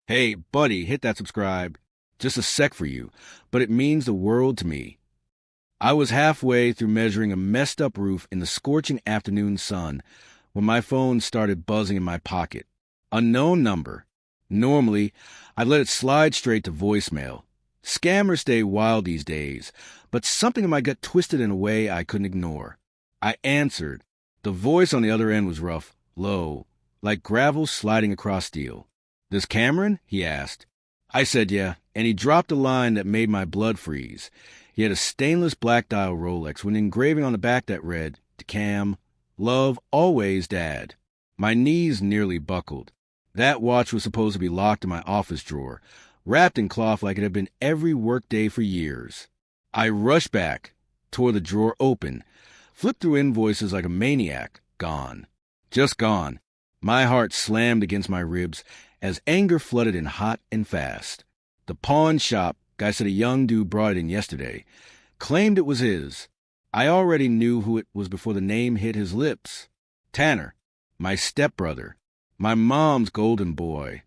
Hey, buddy, hit that subscribe. Just a sec for you, but it means the world to me. I was halfway through measuring a messed up roof in the scorching afternoon sun when my phone started buzzing in my pocket. Unknown number. Normally, I'd let it slide straight to voicemail. Scammers stay wild these days, but something in my gut twisted in a way I couldn't ignore. I answered. The voice on the other end was rough, low, like gravel sliding across steel. "This Cameron?" he asked. I said yeah, and he dropped a line that made my blood freeze. He had a stainless black dial Rolex with an engraving on the back that read, "To Cam, love, always, Dad." My knees nearly buckled. That watch was supposed to be locked in my office drawer, wrapped in cloth like it had been every workday for years. I rushed back, tore the drawer open, flipped through invoices like a maniac. Gone. Just gone. My heart slammed against my ribs as anger flooded in hot and fast. The pawn shop, guy said a young dude brought it in yesterday, claimed it was his. I already knew who it was before the name hit his lips. Tanner, my stepbrother, my mom's golden boy.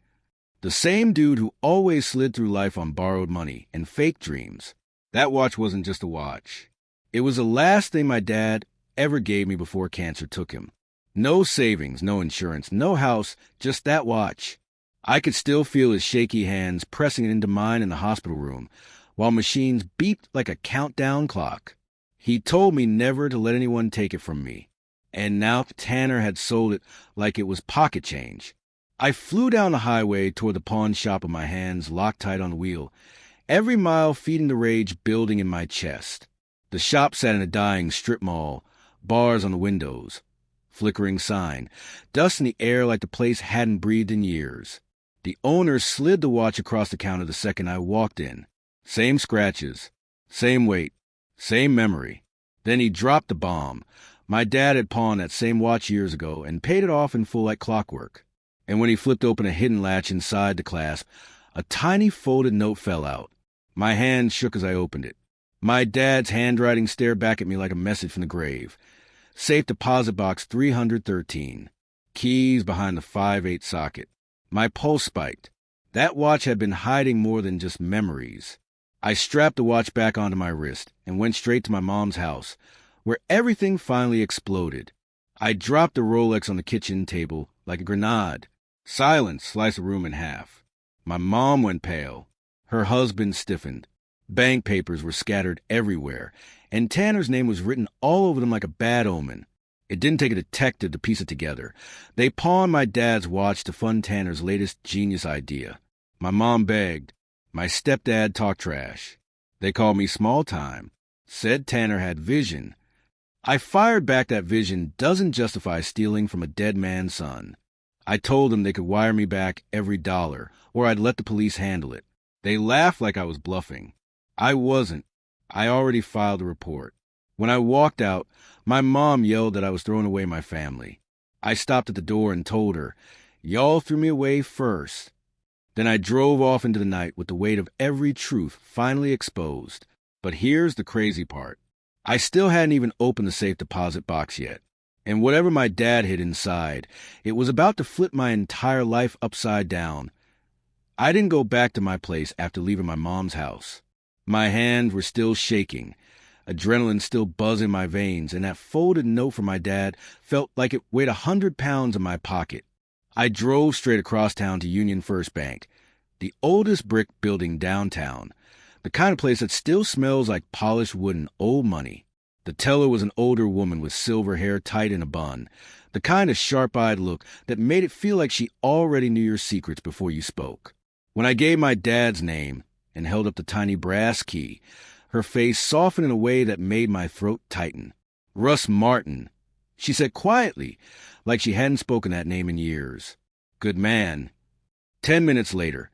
The same dude who always slid through life on borrowed money and fake dreams. That watch wasn't just a watch. It was the last thing my dad ever gave me before cancer took him. No savings, no insurance, no house, just that watch. I could still feel his shaky hands pressing it into mine in the hospital room, while machines beeped like a countdown clock. He told me never to let anyone take it from me, and now Tanner had sold it like it was pocket change. I flew down the highway toward the pawn shop with my hands locked tight on the wheel, every mile feeding the rage building in my chest. The shop sat in a dying strip mall, bars on the windows, flickering sign, dust in the air like the place hadn't breathed in years. The owner slid the watch across the counter the second I walked in. Same scratches, same weight, same memory. Then he dropped the bomb. My dad had pawned that same watch years ago and paid it off in full like clockwork. And when he flipped open a hidden latch inside the clasp, a tiny folded note fell out. My hand shook as I opened it. My dad's handwriting stared back at me like a message from the grave. Safe deposit box 313. Keys behind the 5/8 socket. My pulse spiked. That watch had been hiding more than just memories. I strapped the watch back onto my wrist and went straight to my mom's house, where everything finally exploded. I dropped the Rolex on the kitchen table like a grenade. Silence sliced the room in half. My mom went pale. Her husband stiffened. Bank papers were scattered everywhere, and Tanner's name was written all over them like a bad omen. It didn't take a detective to piece it together. They pawned my dad's watch to fund Tanner's latest genius idea. My mom begged. My stepdad talked trash. They called me small time. Said Tanner had vision. I fired back that vision doesn't justify stealing from a dead man's son. I told them they could wire me back every dollar, or I'd let the police handle it. They laughed like I was bluffing. I wasn't. I already filed a report. When I walked out, my mom yelled that I was throwing away my family. I stopped at the door and told her, "Y'all threw me away first." Then I drove off into the night with the weight of every truth finally exposed. But here's the crazy part. I still hadn't even opened the safe deposit box yet. And whatever my dad hid inside, it was about to flip my entire life upside down. I didn't go back to my place after leaving my mom's house. My hands were still shaking, adrenaline still buzzing in my veins, and that folded note from my dad felt like it weighed 100 pounds in my pocket. I drove straight across town to Union First Bank, the oldest brick building downtown, the kind of place that still smells like polished wood and old money. The teller was an older woman with silver hair tight in a bun, the kind of sharp-eyed look that made it feel like she already knew your secrets before you spoke. When I gave my dad's name and held up the tiny brass key, her face softened in a way that made my throat tighten. "Russ Martin," she said quietly, like she hadn't spoken that name in years. "Good man." 10 minutes later,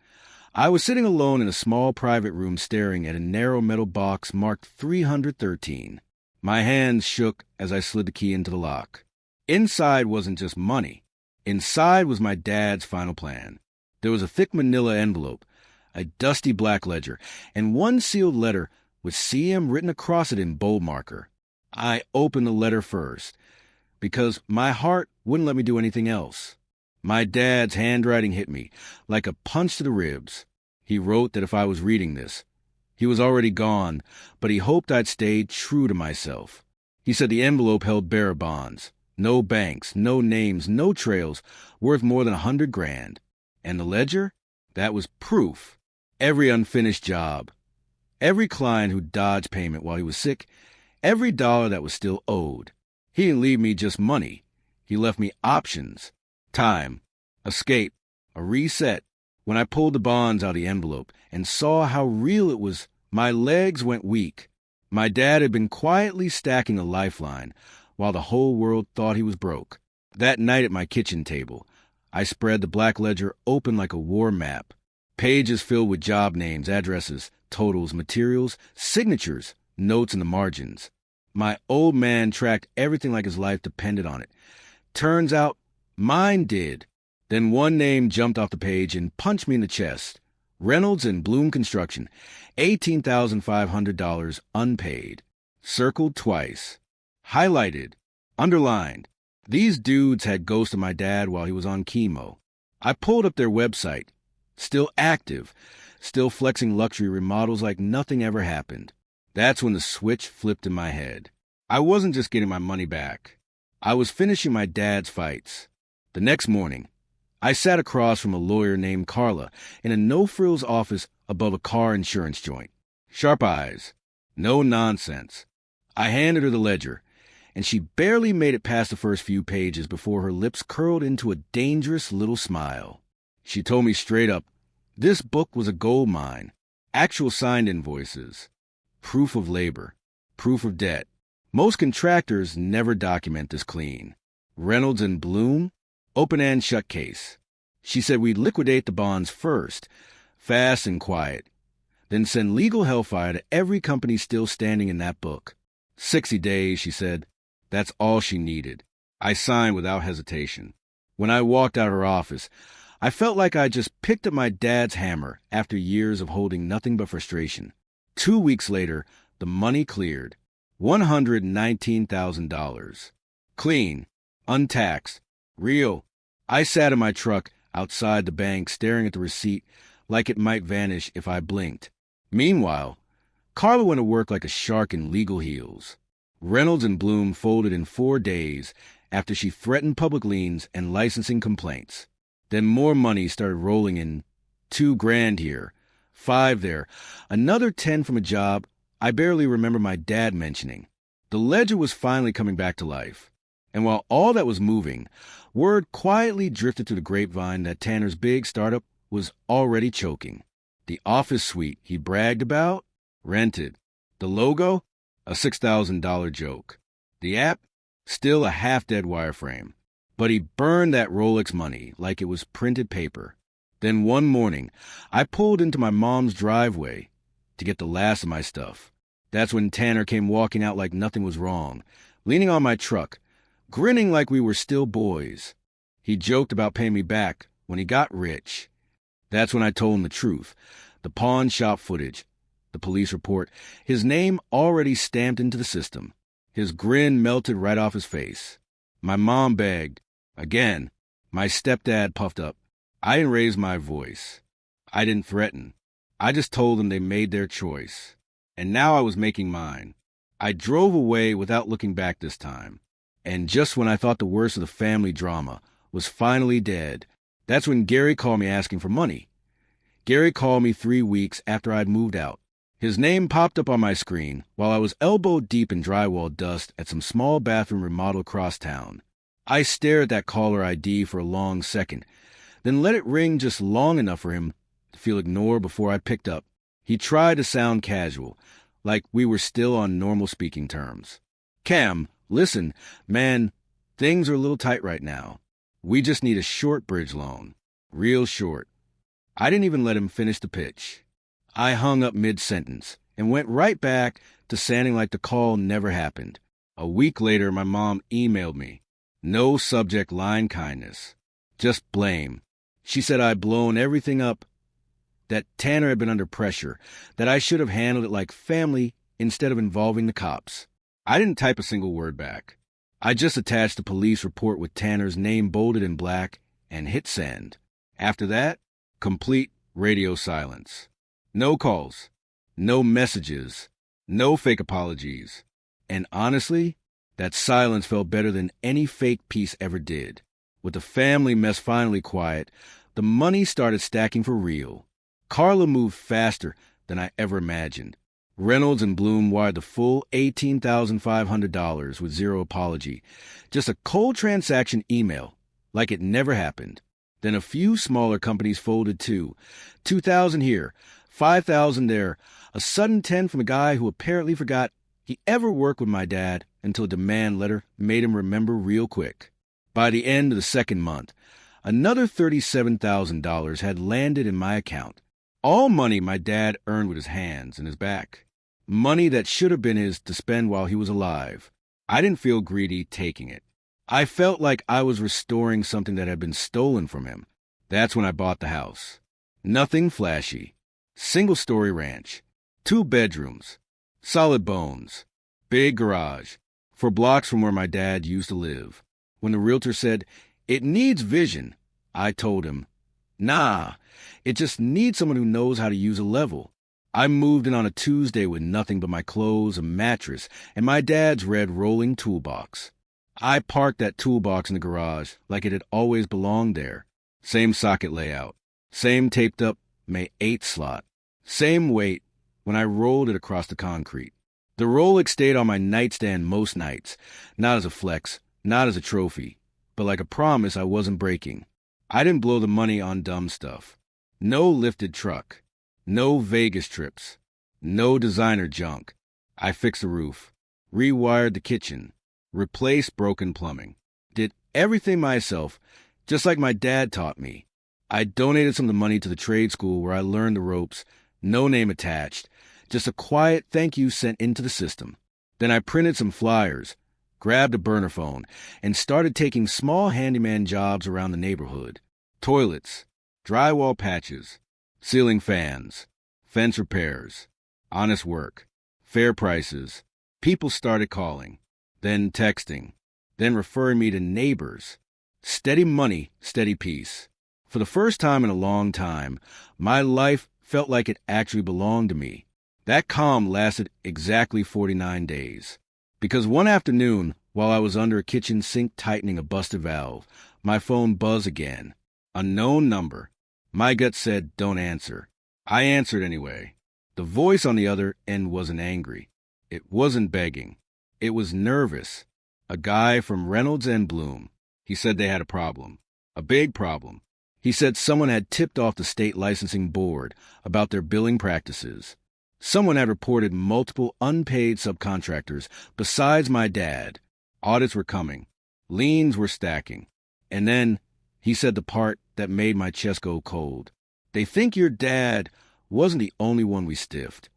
I was sitting alone in a small private room staring at a narrow metal box marked 313. My hands shook as I slid the key into the lock. Inside wasn't just money. Inside was my dad's final plan. There was a thick manila envelope, a dusty black ledger, and one sealed letter with CM written across it in bold marker. I opened the letter first, because my heart wouldn't let me do anything else. My dad's handwriting hit me like a punch to the ribs. He wrote that if I was reading this, he was already gone, but he hoped I'd stay true to myself. He said the envelope held bearer bonds. No banks, no names, no trails, worth more than $100,000. And the ledger? That was proof. Every unfinished job. Every client who dodged payment while he was sick. Every dollar that was still owed. He didn't leave me just money. He left me options. Time. Escape. A reset. When I pulled the bonds out of the envelope and saw how real it was, my legs went weak. My dad had been quietly stacking a lifeline while the whole world thought he was broke. That night at my kitchen table, I spread the black ledger open like a war map. Pages filled with job names, addresses, totals, materials, signatures, notes in the margins. My old man tracked everything like his life depended on it. Turns out, mine did. Then one name jumped off the page and punched me in the chest. Reynolds and Bloom Construction, $18,500 unpaid. Circled twice. Highlighted. Underlined. These dudes had ghosted my dad while he was on chemo. I pulled up their website. Still active. Still flexing luxury remodels like nothing ever happened. That's when the switch flipped in my head. I wasn't just getting my money back. I was finishing my dad's fights. The next morning, I sat across from a lawyer named Carla in a no-frills office above a car insurance joint. Sharp eyes. No nonsense. I handed her the ledger, and she barely made it past the first few pages before her lips curled into a dangerous little smile. She told me straight up, this book was a gold mine. Actual signed invoices. Proof of labor. Proof of debt. Most contractors never document this clean. Reynolds and Bloom? Open and shut case. She said we'd liquidate the bonds first, fast and quiet, then send legal hellfire to every company still standing in that book. 60 days, she said. That's all she needed. I signed without hesitation. When I walked out of her office, I felt like I just picked up my dad's hammer after years of holding nothing but frustration. 2 weeks later, the money cleared. $119,000. Clean. Untaxed. Real. I sat in my truck outside the bank staring at the receipt like it might vanish if I blinked. Meanwhile, Carla went to work like a shark in legal heels. Reynolds and Bloom folded in 4 days after she threatened public liens and licensing complaints. Then more money started rolling in. $2,000 here, $5,000 there, another 10 from a job I barely remember my dad mentioning. The ledger was finally coming back to life. And while all that was moving, word quietly drifted through the grapevine that Tanner's big startup was already choking. The office suite he bragged about? Rented. The logo? A $6,000 joke. The app? Still a half-dead wireframe. But he burned that Rolex money like it was printed paper. Then one morning, I pulled into my mom's driveway to get the last of my stuff. That's when Tanner came walking out like nothing was wrong, leaning on my truck, grinning like we were still boys. He joked about paying me back when he got rich. That's when I told him the truth. The pawn shop footage, the police report, his name already stamped into the system. His grin melted right off his face. My mom begged. Again, my stepdad puffed up. I didn't raise my voice. I didn't threaten. I just told them they made their choice. And now I was making mine. I drove away without looking back this time. And just when I thought the worst of the family drama was finally dead, that's when Gary called me asking for money. Gary called me 3 weeks after I'd moved out. His name popped up on my screen while I was elbow deep in drywall dust at some small bathroom remodel across town. I stared at that caller ID for a long second, then let it ring just long enough for him to feel ignored before I picked up. He tried to sound casual, like we were still on normal speaking terms. Cam, listen, man, things are a little tight right now. We just need a short bridge loan. Real short. I didn't even let him finish the pitch. I hung up mid-sentence and went right back to sounding like the call never happened. A week later, my mom emailed me. No subject line kindness. Just blame. She said I'd blown everything up, that Tanner had been under pressure, that I should have handled it like family instead of involving the cops. I didn't type a single word back. I just attached the police report with Tanner's name bolded in black and hit send. After that, complete radio silence. No calls, no messages, no fake apologies. And honestly, that silence felt better than any fake peace ever did. With the family mess finally quiet, the money started stacking for real. Carla moved faster than I ever imagined. Reynolds and Bloom wired the full $18,500 with zero apology. Just a cold transaction email, like it never happened. Then a few smaller companies folded too. 2,000 here, 5,000 there. A sudden 10 from a guy who apparently forgot he ever worked with my dad until a demand letter made him remember real quick. By the end of the second month, another $37,000 had landed in my account. All money my dad earned with his hands and his back. Money that should have been his to spend while he was alive. I didn't feel greedy taking it. I felt like I was restoring something that had been stolen from him. That's when I bought the house. Nothing flashy. Single-story ranch. 2 bedrooms. Solid bones. Big garage. For blocks from where my dad used to live. When the realtor said, "It needs vision," I told him, "Nah, it just needs someone who knows how to use a level." I moved in on a Tuesday with nothing but my clothes, a mattress, and my dad's red rolling toolbox. I parked that toolbox in the garage like it had always belonged there. Same socket layout. Same taped up May 8th slot. Same weight when I rolled it across the concrete. The Rolex stayed on my nightstand most nights, not as a flex, not as a trophy, but like a promise I wasn't breaking. I didn't blow the money on dumb stuff. No lifted truck. No Vegas trips. No designer junk. I fixed the roof. Rewired the kitchen. Replaced broken plumbing. Did everything myself, just like my dad taught me. I donated some of the money to the trade school where I learned the ropes. No name attached. Just a quiet thank you sent into the system. Then I printed some flyers, grabbed a burner phone, and started taking small handyman jobs around the neighborhood. Toilets, drywall patches, ceiling fans, fence repairs, honest work, fair prices. People started calling, then texting, then referring me to neighbors. Steady money, steady peace. For the first time in a long time, my life felt like it actually belonged to me. That calm lasted exactly 49 days. Because one afternoon, while I was under a kitchen sink tightening a busted valve, my phone buzzed again. Unknown number. My gut said, "Don't answer." I answered anyway. The voice on the other end wasn't angry. It wasn't begging. It was nervous. A guy from Reynolds and Bloom. He said they had a problem. A big problem. He said someone had tipped off the state licensing board about their billing practices. Someone had reported multiple unpaid subcontractors besides my dad. Audits were coming. Liens were stacking. And then he said the part that made my chest go cold. "They think your dad wasn't the only one we stiffed."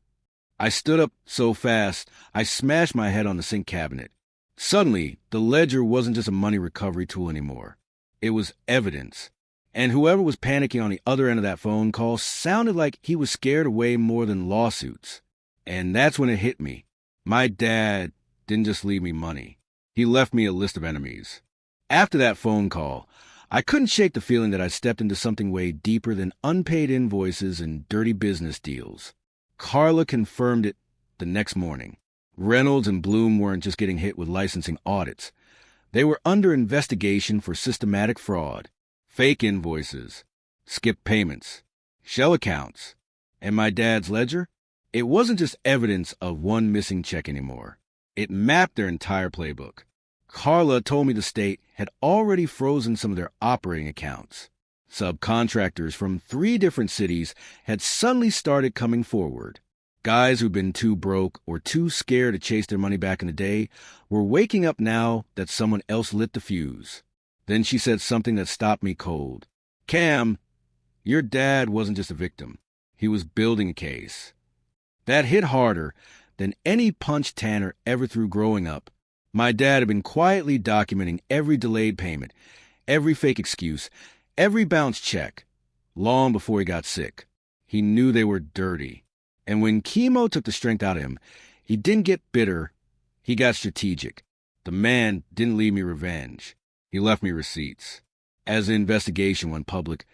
I stood up so fast, I smashed my head on the sink cabinet. Suddenly, the ledger wasn't just a money recovery tool anymore. It was evidence. And whoever was panicking on the other end of that phone call sounded like he was scared away more than lawsuits. And that's when it hit me. My dad didn't just leave me money. He left me a list of enemies. After that phone call, I couldn't shake the feeling that I stepped into something way deeper than unpaid invoices and dirty business deals. Carla confirmed it the next morning. Reynolds and Bloom weren't just getting hit with licensing audits. They were under investigation for systematic fraud. Fake invoices, skipped payments, shell accounts. And my dad's ledger? It wasn't just evidence of one missing check anymore. It mapped their entire playbook. Carla told me the state had already frozen some of their operating accounts. Subcontractors from 3 different cities had suddenly started coming forward. Guys who'd been too broke or too scared to chase their money back in the day were waking up now that someone else lit the fuse. Then she said something that stopped me cold. "Cam, your dad wasn't just a victim. He was building a case." That hit harder than any punch Tanner ever threw growing up. My dad had been quietly documenting every delayed payment, every fake excuse, every bounced check, long before he got sick. He knew they were dirty. And when chemo took the strength out of him, he didn't get bitter, he got strategic. The man didn't leave me revenge. He left me receipts. As the investigation went public,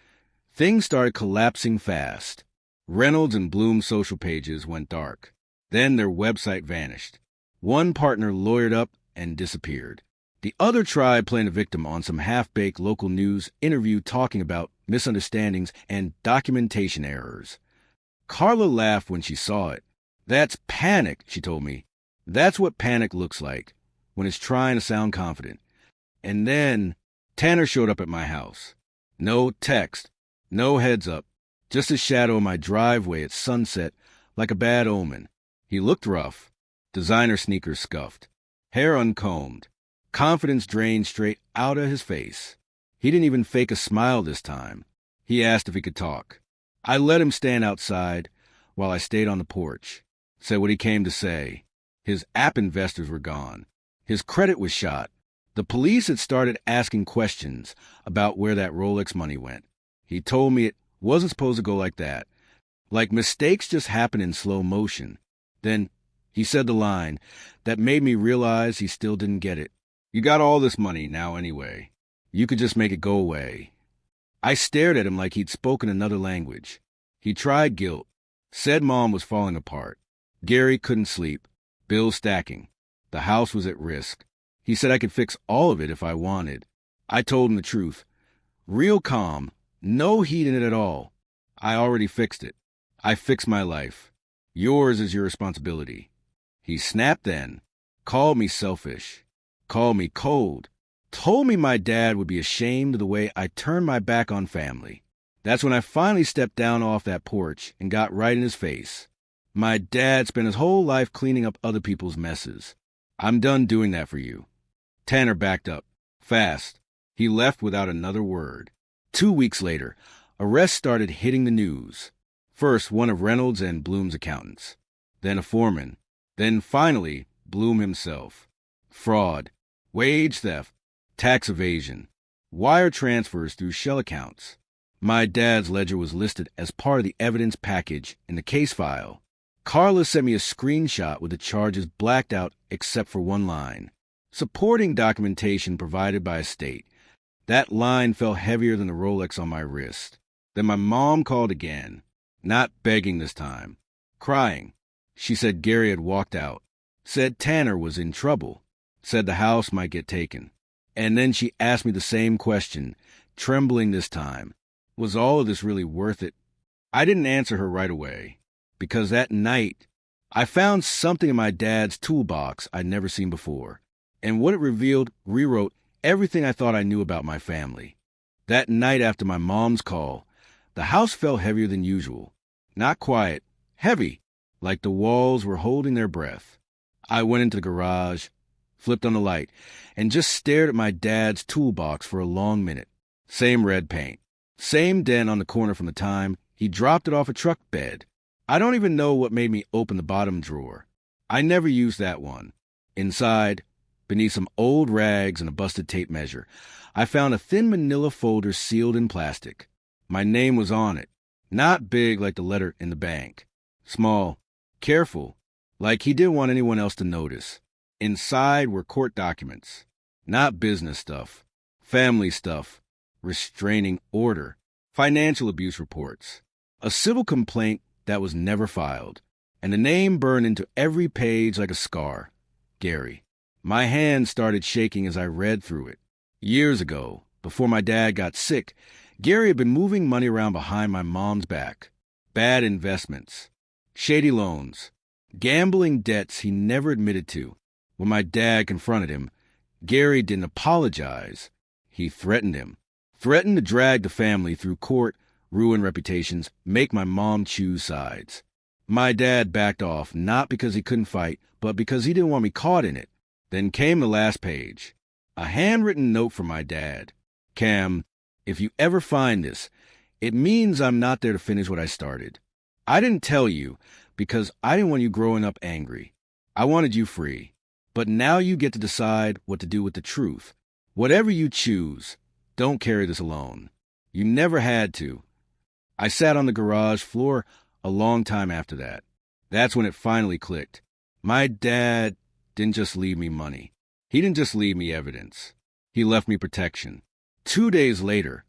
things started collapsing fast. Reynolds and Bloom's social pages went dark. Then their website vanished. One partner lawyered up and disappeared. The other tried playing a victim on some half-baked local news interview talking about misunderstandings and documentation errors. Carla laughed when she saw it. "That's panic," she told me. "That's what panic looks like, when it's trying to sound confident." And then Tanner showed up at my house. No text, no heads up, just a shadow in my driveway at sunset like a bad omen. He looked rough, designer sneakers scuffed, hair uncombed, confidence drained straight out of his face. He didn't even fake a smile this time. He asked if he could talk. I let him stand outside while I stayed on the porch, said what he came to say. His app investors were gone. His credit was shot. The police had started asking questions about where that Rolex money went. He told me it wasn't supposed to go like that. Like mistakes just happen in slow motion. Then he said the line that made me realize he still didn't get it. "You got all this money now anyway. You could just make it go away." I stared at him like he'd spoken another language. He tried guilt, said Mom was falling apart. Gary couldn't sleep. Bills stacking. The house was at risk. He said I could fix all of it if I wanted. I told him the truth. Real calm, no heat in it at all. "I already fixed it. I fixed my life. Yours is your responsibility." He snapped then, called me selfish, called me cold, told me my dad would be ashamed of the way I turned my back on family. That's when I finally stepped down off that porch and got right in his face. My dad spent his whole life cleaning up other people's messes. "I'm done doing that for you." Tanner backed up, fast. He left without another word. 2 weeks later, arrests started hitting the news. First, one of Reynolds and Bloom's accountants. Then a foreman. Then finally, Bloom himself. Fraud, wage theft, tax evasion, wire transfers through shell accounts. My dad's ledger was listed as part of the evidence package in the case file. Carla sent me a screenshot with the charges blacked out except for one line. Supporting documentation provided by a state. That line fell heavier than the Rolex on my wrist. Then my mom called again, not begging this time, crying. She said Gary had walked out, said Tanner was in trouble, said the house might get taken. And then she asked me the same question, trembling this time. Was all of this really worth it? I didn't answer her right away, because that night I found something in my dad's toolbox I'd never seen before. And what it revealed rewrote everything I thought I knew about my family. That night after my mom's call, the house felt heavier than usual. Not quiet, heavy, like the walls were holding their breath. I went into the garage, flipped on the light, and just stared at my dad's toolbox for a long minute. Same red paint. Same dent on the corner from the time he dropped it off a truck bed. I don't even know what made me open the bottom drawer. I never used that one. Inside, beneath some old rags and a busted tape measure, I found a thin manila folder sealed in plastic. My name was on it, not big like the letter in the bank. Small, careful, like he didn't want anyone else to notice. Inside were court documents, not business stuff, family stuff, restraining order, financial abuse reports, a civil complaint that was never filed, and the name burned into every page like a scar. Gary. My hand started shaking as I read through it. Years ago, before my dad got sick, Gary had been moving money around behind my mom's back. Bad investments, shady loans, gambling debts he never admitted to. When my dad confronted him, Gary didn't apologize. He threatened him. Threatened to drag the family through court, ruin reputations, make my mom choose sides. My dad backed off, not because he couldn't fight, but because he didn't want me caught in it. Then came the last page. A handwritten note from my dad. "Cam, if you ever find this, it means I'm not there to finish what I started. I didn't tell you because I didn't want you growing up angry. I wanted you free. But now you get to decide what to do with the truth. Whatever you choose, don't carry this alone. You never had to." I sat on the garage floor a long time after that. That's when it finally clicked. My dad didn't just leave me money. He didn't just leave me evidence. He left me protection. 2 days later,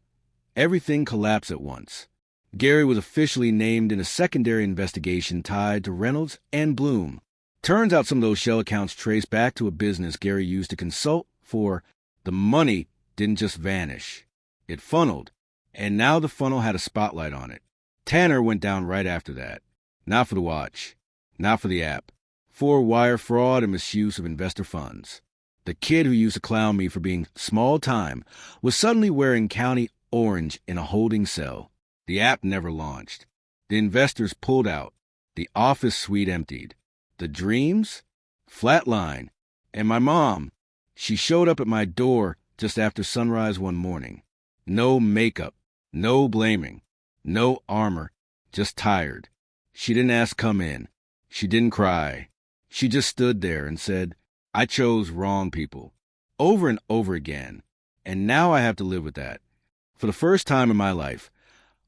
everything collapsed at once. Gary was officially named in a secondary investigation tied to Reynolds and Bloom. Turns out some of those shell accounts trace back to a business Gary used to consult for. The money didn't just vanish. It funneled, and now the funnel had a spotlight on it. Tanner went down right after that. Not for the watch, not for the app, for wire fraud and misuse of investor funds. The kid who used to clown me for being small-time was suddenly wearing county orange in a holding cell. The app never launched. The investors pulled out. The office suite emptied. The dreams? Flatline. And my mom, she showed up at my door just after sunrise one morning. No makeup, no blaming, no armor, just tired. She didn't ask come in. She didn't cry. She just stood there and said, I chose wrong people. Over and over again. And now I have to live with that. For the first time in my life,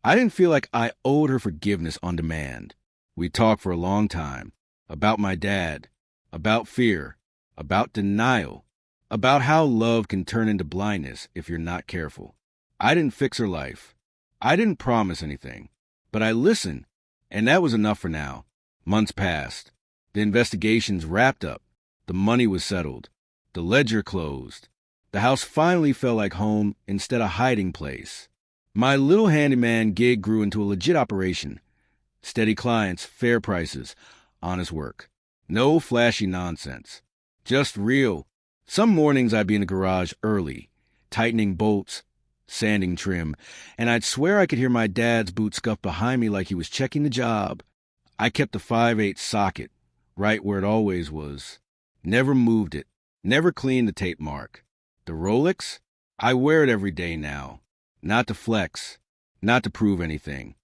I didn't feel like I owed her forgiveness on demand. We talked for a long time. About my dad. About fear. About denial. About how love can turn into blindness if you're not careful. I didn't fix her life. I didn't promise anything. But I listened, and that was enough for now. Months passed. The investigations wrapped up. The money was settled. The ledger closed. The house finally felt like home instead of hiding place. My little handyman gig grew into a legit operation. Steady clients, fair prices, honest work. No flashy nonsense. Just real. Some mornings I'd be in the garage early, tightening bolts, sanding trim, and I'd swear I could hear my dad's boot scuff behind me like he was checking the job. I kept the 5/8 socket, right where it always was. Never moved it. Never cleaned the tape mark. The Rolex? I wear it every day now. Not to flex. Not to prove anything.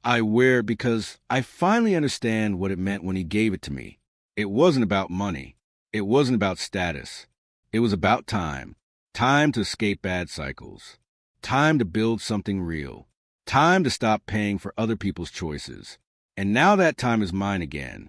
I wear it because I finally understand what it meant when he gave it to me. It wasn't about money. It wasn't about status. It was about time. Time to escape bad cycles. Time to build something real. Time to stop paying for other people's choices. And now that time is mine again.